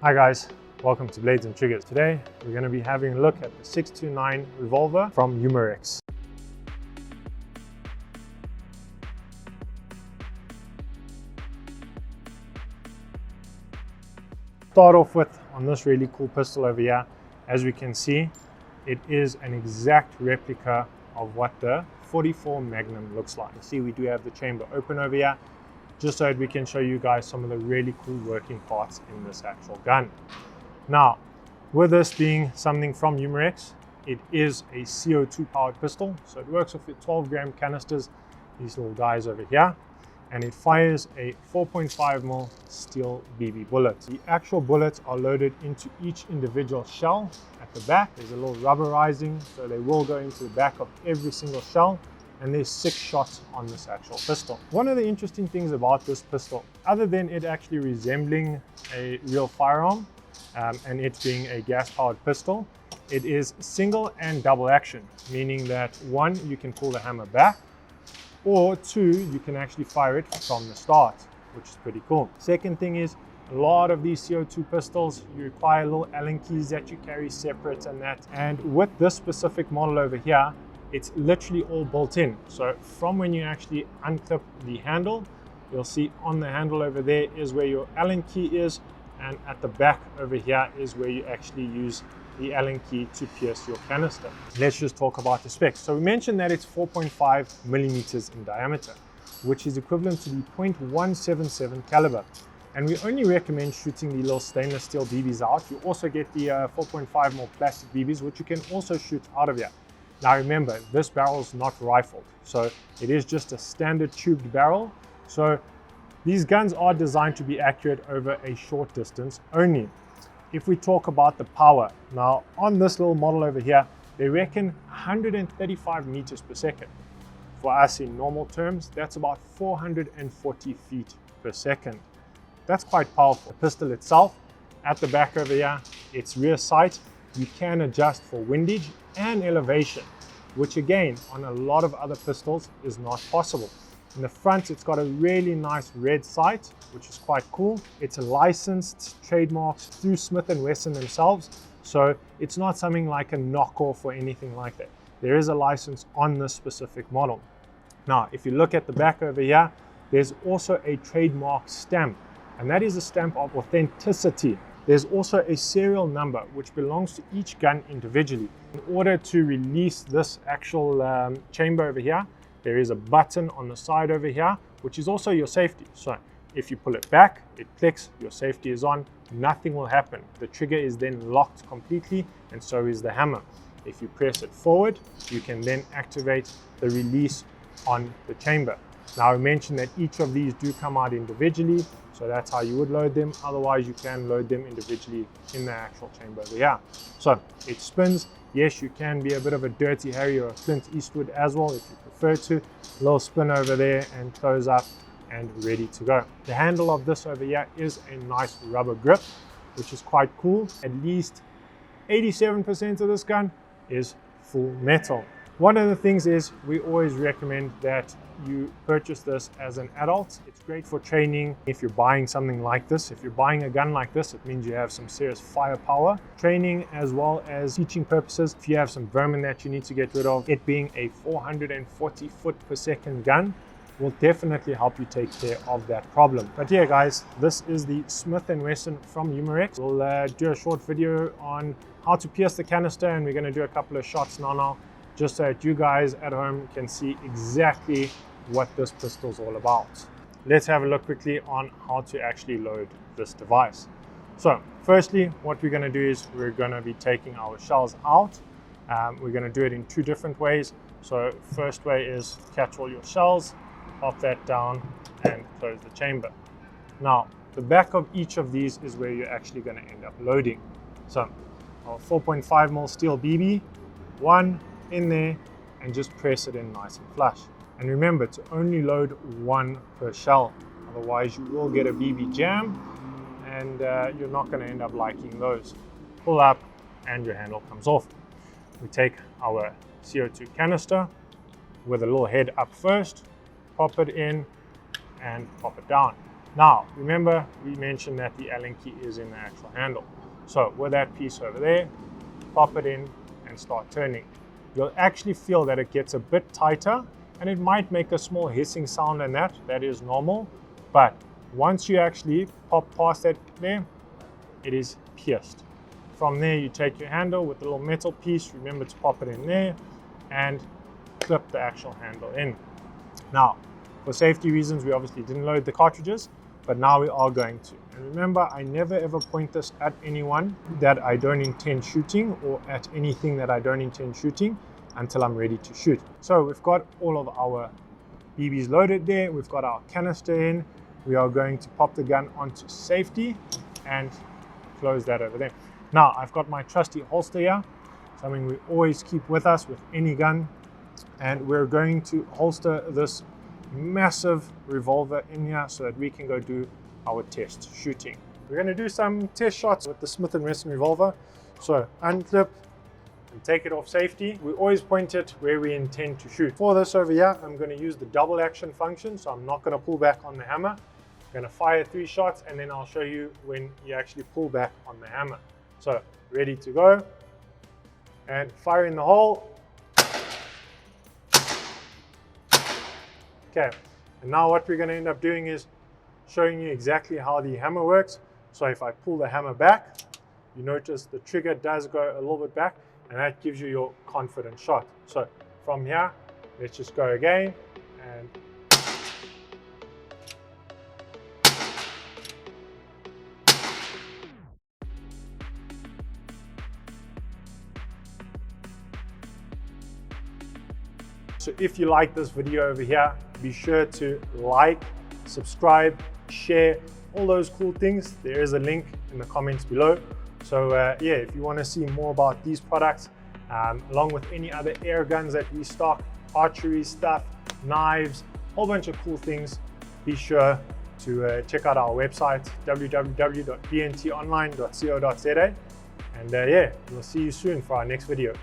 Hi guys, welcome to Blades and Triggers. Today we're going to be having a look at the 629 Revolver from Umarex. Start off with on this really cool pistol over here. As we can see, it is an exact replica of what the 44 Magnum looks like. You see we do have the chamber open over here, just so that we can show you guys some of the really cool working parts in this actual gun. Now, with this being something from Umarex, it is a CO2 powered pistol. So it works with the 12-gram canisters, these little guys over here, and it fires a 4.5mm steel BB bullet. The actual bullets are loaded into each individual shell at the back. There's a little rubberizing, so they will go into the back of every single shell. And there's 6 shots on this actual pistol. One of the interesting things about this pistol, other than it actually resembling a real firearm and it being a gas-powered pistol, it is single and double action, meaning that 1, you can pull the hammer back, or 2, you can actually fire it from the start, which is pretty cool. Second thing is, a lot of these CO2 pistols, you require little Allen keys that you carry separate and that. And with this specific model over here, it's literally all built in. So from when you actually unclip the handle, you'll see on the handle over there is where your Allen key is, and at the back over here is where you actually use the Allen key to pierce your canister. Let's just talk about the specs. So we mentioned that it's 4.5 millimeters in diameter, which is equivalent to the .177 caliber. And we only recommend shooting the little stainless steel BBs out. You also get the 4.5mm plastic BBs, which you can also shoot out of here. Now remember, this barrel is not rifled, so it is just a standard tubed barrel. So these guns are designed to be accurate over a short distance only. If we talk about the power, now on this little model over here, they reckon 135 meters per second. For us in normal terms, that's about 440 feet per second. That's quite powerful. The pistol itself, at the back over here, its rear sight, you can adjust for windage and elevation, which again on a lot of other pistols is not possible. In the front, it's got a really nice red sight, which is quite cool. It's licensed, trademarks through Smith & Wesson themselves, so it's not something like a knockoff or anything like that. There is a license on this specific model. Now, if you look at the back over here, there's also a trademark stamp, and that is a stamp of authenticity. There's also a serial number which belongs to each gun individually. In order to release this actual chamber over here, there is a button on the side over here, which is also your safety. So if you pull it back, it clicks, your safety is on, nothing will happen. The trigger is then locked completely, and so is the hammer. If you press it forward, you can then activate the release on the chamber. Now I mentioned that each of these do come out individually, so that's how you would load them. Otherwise, you can load them individually in the actual chamber over here. So it spins. Yes, you can be a bit of a Dirty Harry or a Clint Eastwood as well if you prefer to. A little spin over there and close up and ready to go. The handle of this over here is a nice rubber grip, which is quite cool. At least 87% of this gun is full metal. One of the things is we always recommend that you purchase this as an adult. It's great for training. If you're buying something like this, if you're buying a gun like this, it means you have some serious firepower. Training as well as teaching purposes. If you have some vermin that you need to get rid of, it being a 440 foot per second gun will definitely help you take care of that problem. But yeah guys, this is the Smith & Wesson from Umarex. We'll do a short video on how to pierce the canister, and we're going to do a couple of shots now, just so that you guys at home can see exactly what this pistol is all about. Let's have a look quickly on how to actually load this device. So firstly, what we're going to do is we're going to be taking our shells out. We're going to do it in 2 different ways. So first way is catch all your shells, pop that down and close the chamber. Now the back of each of these is where you're actually going to end up loading. So our 4.5mm steel BB, 1 in there, and just press it in nice and flush. And remember to only load 1 per shell, otherwise you will get a BB jam and you're not going to end up liking those. Pull up and your handle comes off. We take our CO2 canister with a little head up first, pop it in and pop it down. Now, remember we mentioned that the Allen key is in the actual handle. So with that piece over there, pop it in and start turning. You'll actually feel that it gets a bit tighter and it might make a small hissing sound, and that is normal. But once you actually pop past that there, it is pierced. From there, you take your handle with the little metal piece, remember to pop it in there and clip the actual handle in. Now, for safety reasons, we obviously didn't load the cartridges, but now we are going to. And remember, I never ever point this at anyone that I don't intend shooting, or at anything that I don't intend shooting until I'm ready to shoot. So we've got all of our BBs loaded there. We've got our canister in. We are going to pop the gun onto safety and close that over there. Now, I've got my trusty holster here, something we always keep with us with any gun. And we're going to holster this massive revolver in here so that we can go do our test shooting. We're going to do some test shots with the Smith & Wesson revolver. So unclip and take it off safety. We always point it where we intend to shoot. For this over here, I'm going to use the double action function, so I'm not going to pull back on the hammer. I'm going to fire 3 shots and then I'll show you when you actually pull back on the hammer. So ready to go, and fire in the hole. Okay, and now what we're going to end up doing is showing you exactly how the hammer works. So if I pull the hammer back, you notice the trigger does go a little bit back, and that gives you your confident shot. So from here, let's just go again, and so if you like this video over here, be sure to like, subscribe, share, all those cool things. There is a link in the comments below. So yeah, if you want to see more about these products, along with any other air guns that we stock, archery stuff, knives, a whole bunch of cool things, be sure to check out our website, www.bntonline.co.za. And yeah, we'll see you soon for our next video.